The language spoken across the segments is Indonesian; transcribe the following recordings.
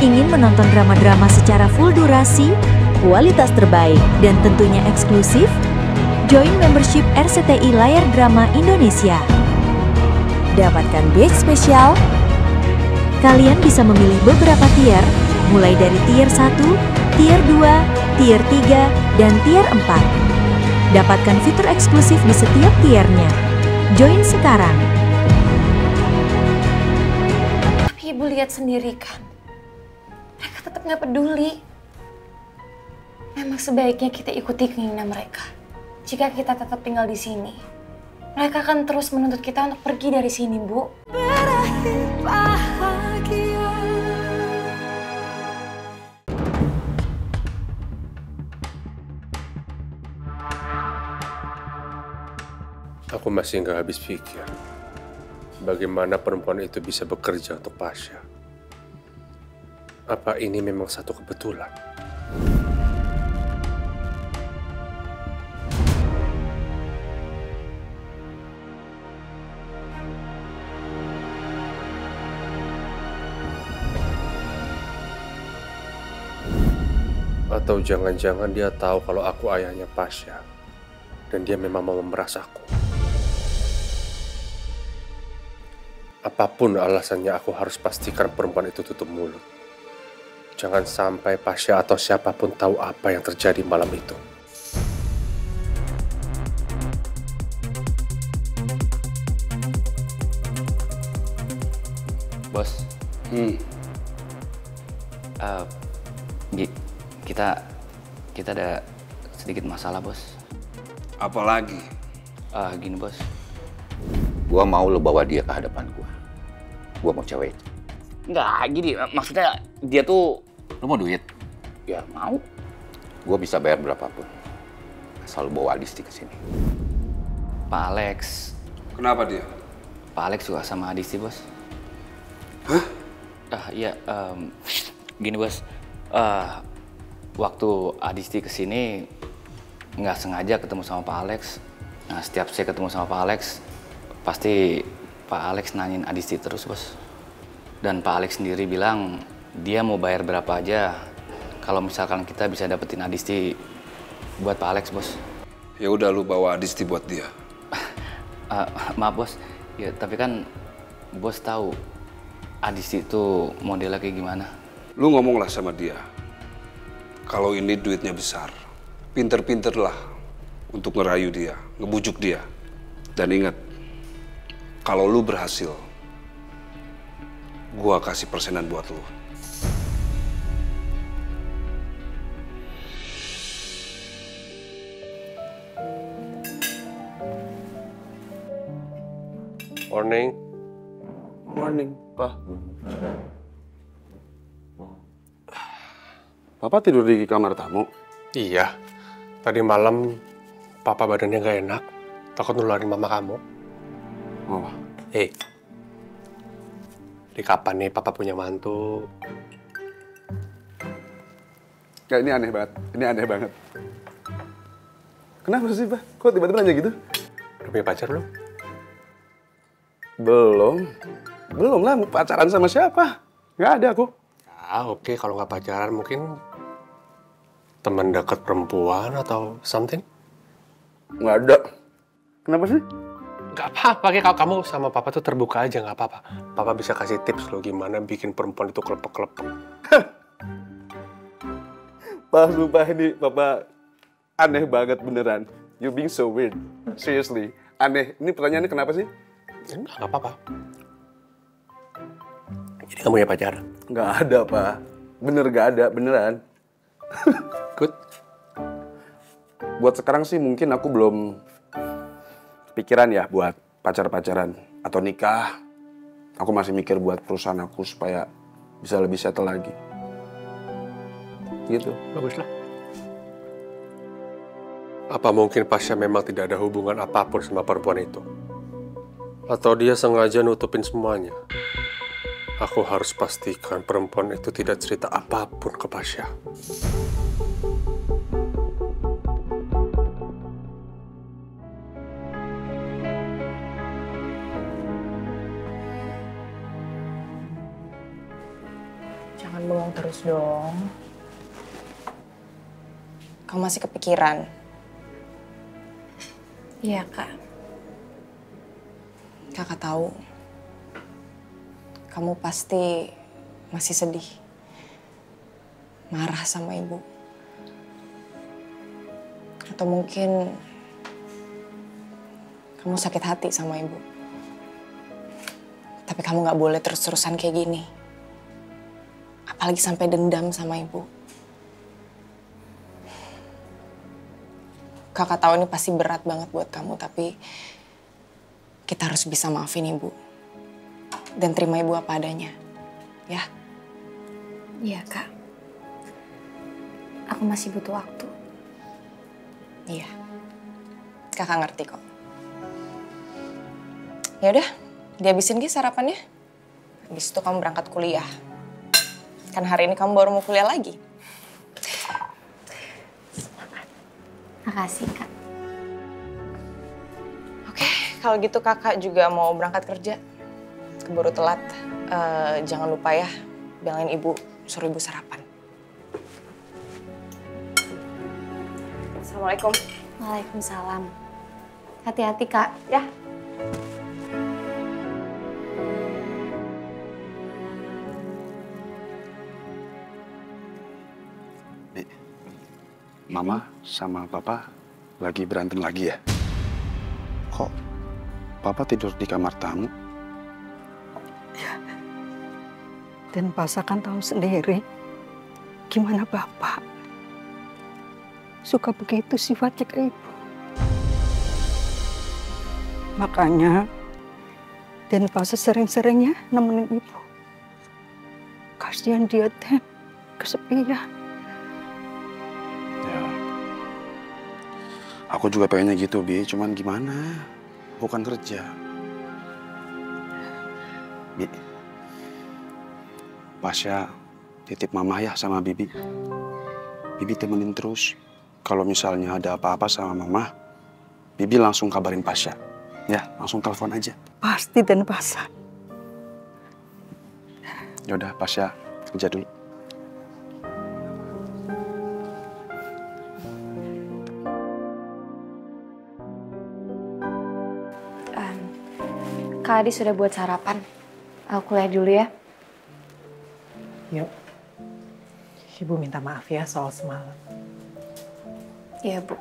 Ingin menonton drama-drama secara full durasi, kualitas terbaik, dan tentunya eksklusif? Join membership RCTI Layar Drama Indonesia. Dapatkan batch spesial. Kalian bisa memilih beberapa tier, mulai dari tier 1, tier 2, tier 3, dan tier 4. Dapatkan fitur eksklusif di setiap tiernya. Join sekarang. Tapi ibu lihat sendiri kan, mereka tetap nggak peduli. Memang sebaiknya kita ikuti keinginan mereka. Jika kita tetap tinggal di sini, mereka akan terus menuntut kita untuk pergi dari sini, Bu. Berakhir bahagia. Aku masih nggak habis pikir bagaimana perempuan itu bisa bekerja untuk Pasha. Apa ini memang satu kebetulan? Atau jangan-jangan dia tahu kalau aku ayahnya Pasha dan dia memang mau memeras aku. Apapun alasannya, aku harus pastikan perempuan itu tutup mulut. Jangan sampai Pasha atau siapapun tahu apa yang terjadi malam itu. Bos. Kita ada sedikit masalah, Bos. Apalagi? Gini, Bos. Gua mau lo bawa dia ke hadapan gua. Gua mau cewek itu. Enggak, gini. Maksudnya dia tuh... Lo mau duit? Ya mau. Gua bisa bayar berapapun. Asal lo bawa Adisti ke sini. Pak Alex. Kenapa dia? Pak Alex suka sama Adisti, Bos. Hah? Iya. Gini, Bos. Waktu Adisti kesini, nggak sengaja ketemu sama Pak Alex. Nah, setiap saya ketemu sama Pak Alex, pasti Pak Alex nanyain Adisti terus, Bos. Dan Pak Alex sendiri bilang dia mau bayar berapa aja kalau misalkan kita bisa dapetin Adisti buat Pak Alex, Bos. Ya udah, lu bawa Adisti buat dia. Maaf, Bos. Ya, tapi kan Bos tahu Adisti itu modelnya kayak gimana. Lu ngomonglah sama dia. Kalau ini duitnya besar, pinter-pinterlah untuk ngerayu dia, ngebujuk dia. Dan ingat, kalau lu berhasil, gua kasih persenan buat lu. Morning. Morning, Pak. Papa tidur di kamar tamu? Iya. Tadi malam papa badannya gak enak. Takut nularin mama kamu. Oh. Di kapan nih papa punya mantu? Ya, ini aneh banget. Ini aneh banget. Kenapa sih, Pak? Kok tiba-tiba nanya gitu? Udah punya pacar belum? Belum. Belum lah, mau pacaran sama siapa? Nggak ada aku. Oke. Kalau nggak pacaran mungkin teman dekat perempuan atau something? Nggak ada. Kenapa sih? Nggak apa-apa, kalau kamu sama papa tuh terbuka aja, nggak apa-apa. Papa bisa kasih tips lo gimana bikin perempuan itu kelepek-kelepek. Pak, sumpah ini Papa aneh banget beneran. You being so weird. Seriously. Aneh. Ini pertanyaannya kenapa sih? Nggak apa-apa. Jadi kamu punya pacar? Nggak ada, Pak. Bener nggak ada, beneran. Good. Buat sekarang sih mungkin aku belum pikiran ya buat pacar-pacaran atau nikah. Aku masih mikir buat perusahaan aku supaya bisa lebih settle lagi. Gitu. Baguslah. Apa mungkin Pasha memang tidak ada hubungan apapun sama perempuan itu? Atau dia sengaja nutupin semuanya? Aku harus pastikan perempuan itu tidak cerita apapun ke Pasha. bengong terus dong. Kamu masih kepikiran? Iya, Kak. Kakak tahu, kamu pasti masih sedih. Marah sama ibu. Atau mungkin kamu sakit hati sama ibu. Tapi kamu gak boleh terus-terusan kayak gini. Apalagi sampai dendam sama ibu. Kakak tahu ini pasti berat banget buat kamu, tapi kita harus bisa maafin ibu. Dan terima ibu apa adanya, ya? Iya, Kak. Aku masih butuh waktu. Iya. Kakak ngerti kok. Ya udah, dihabisin Gi sarapannya. Habis itu kamu berangkat kuliah. Kan hari ini kamu baru mau kuliah lagi. Makasih, Kak. Oke, kalau gitu kakak juga mau berangkat kerja. Keburu telat. Jangan lupa ya, bilangin ibu, suruh ibu sarapan. Assalamualaikum. Waalaikumsalam. Hati-hati, Kak. Ya. Mama sama Papa lagi berantem lagi ya? Kok Papa tidur di kamar tamu? Dan Pasa kan tahu sendiri gimana Bapak. Suka begitu sifatnya ke ibu. Makanya dan Pasa sering-seringnya nemenin ibu. Kasihan dia teh kesepian. Aku juga pengennya gitu, Bi. Cuman gimana? Bukan kerja. Bi, Pasya titip Mama ya sama Bibi. Bibi temenin terus. Kalau misalnya ada apa-apa sama Mama, Bibi langsung kabarin Pasya. Ya, langsung telepon aja. Pasti dan Pasa. Yaudah, Pasya kerja dulu. Kak Adi sudah buat sarapan. Aku kuliah dulu ya. Yuk. Ibu minta maaf ya soal semalam. Iya, Bu.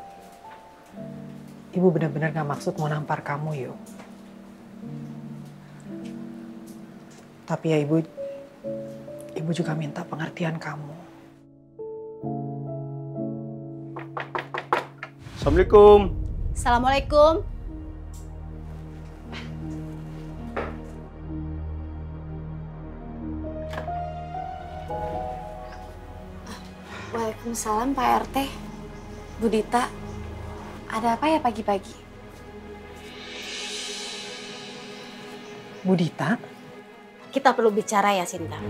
Ibu benar-benar gak maksud mau nampar kamu, Yuk. Tapi ya Ibu juga minta pengertian kamu. Assalamualaikum. Assalamualaikum. Waalaikumsalam Pak RT. Bu Dita, ada apa ya pagi-pagi? Bu Dita? Kita perlu bicara ya, Sinta.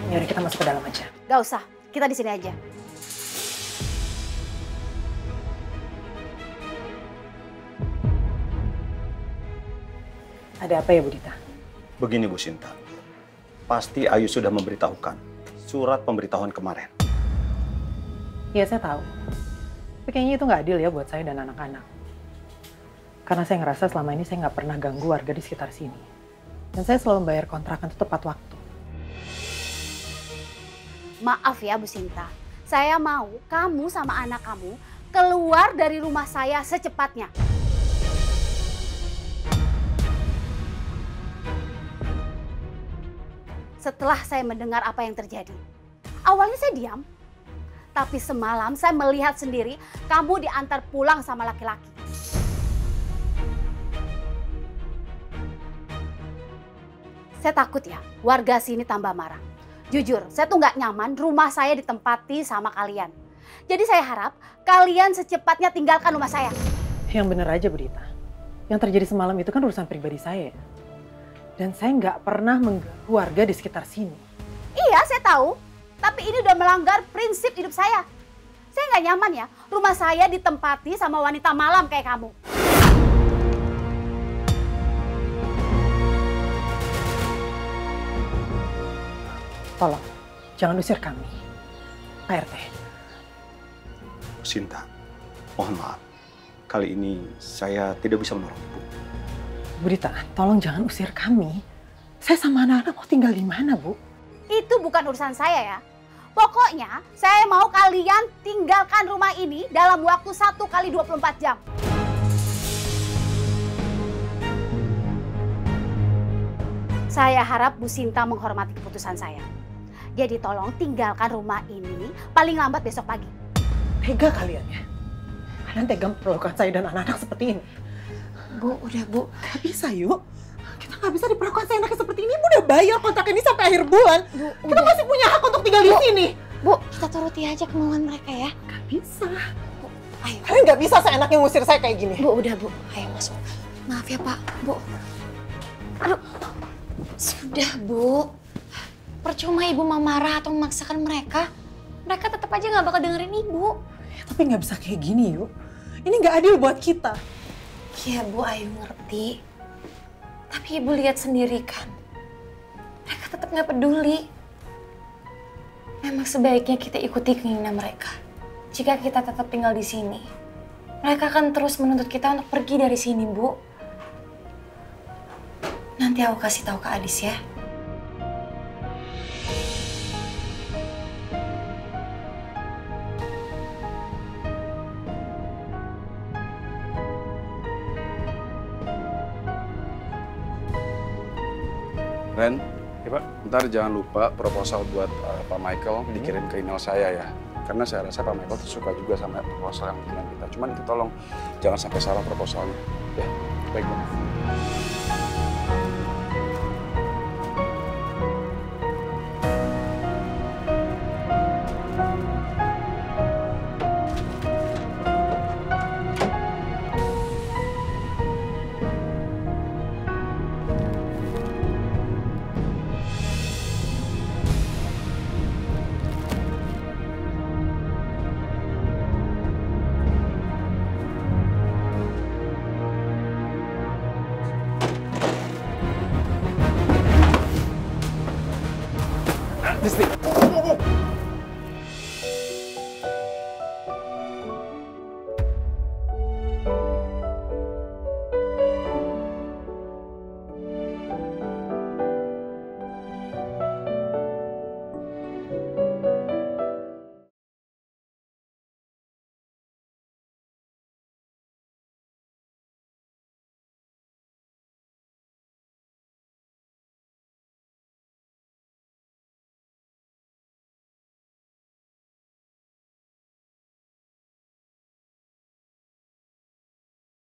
Yaudah kita masuk ke dalam aja. Gak usah, kita di sini aja. Ada apa ya, Bu Dita? Begini, Bu Sinta. Pasti Ayu sudah memberitahukan surat pemberitahuan kemarin. Iya, saya tahu. Tapi kayaknya itu nggak adil ya buat saya dan anak-anak. Karena saya ngerasa selama ini saya nggak pernah ganggu warga di sekitar sini. Dan saya selalu membayar kontrakan itu tepat waktu. Maaf ya, Bu Sinta. Saya mau kamu sama anak kamu keluar dari rumah saya secepatnya. Setelah saya mendengar apa yang terjadi. Awalnya saya diam. Tapi semalam saya melihat sendiri kamu diantar pulang sama laki-laki. Saya takut ya warga sini tambah marah. Jujur, saya tuh nggak nyaman rumah saya ditempati sama kalian. Jadi saya harap kalian secepatnya tinggalkan rumah saya. Yang bener aja, Bu Dita. Yang terjadi semalam itu kan urusan pribadi saya. Dan saya nggak pernah mengganggu warga di sekitar sini. Iya, saya tahu. Tapi ini udah melanggar prinsip hidup saya. Saya nggak nyaman ya, rumah saya ditempati sama wanita malam kayak kamu. Tolong, jangan usir kami. Pak RT. Bu Sinta, mohon maaf. Kali ini saya tidak bisa menolong Ibu. Bu Dita, tolong jangan usir kami. Saya sama anak-anak mau tinggal di mana, Bu? Itu bukan urusan saya ya. Pokoknya saya mau kalian tinggalkan rumah ini dalam waktu 1 kali 24 jam. Saya harap Bu Sinta menghormati keputusan saya. Jadi tolong tinggalkan rumah ini paling lambat besok pagi. Tega kalian ya? Kalian tega memperlakukan saya dan anak-anak seperti ini. Bu, udah Bu. Gak bisa yuk. Kita gak bisa diperlakukan seenaknya seperti ini. Ibu udah bayar kontrak ini sampai akhir bulan. Bu, kita masih punya hak untuk tinggal di sini. Bu, kita turuti aja kemauan mereka ya. Gak bisa. Bu, ayo. Kalian gak bisa seenaknya ngusir saya kayak gini. Bu, udah Bu. Ayo masuk. Maaf ya Pak. Bu. Aduh. Sudah Bu. Percuma Ibu mau marah atau memaksakan mereka. Mereka tetap aja gak bakal dengerin Ibu. Ya, tapi gak bisa kayak gini yuk. Ini gak adil buat kita. Iya Bu, Ayu ngerti. Tapi Ibu lihat sendiri kan. Mereka tetap gak peduli. Memang sebaiknya kita ikuti keinginan mereka. Jika kita tetap tinggal di sini, mereka akan terus menuntut kita untuk pergi dari sini, Bu. Nanti aku kasih tahu ke Adis ya. Ren, ya Pak, ntar jangan lupa proposal buat Pak Michael dikirim ke email saya ya. Karena saya rasa Pak Michael suka juga sama proposal yang bikinan kita. Cuman itu tolong jangan sampai salah proposalnya. Ya, baik Bu.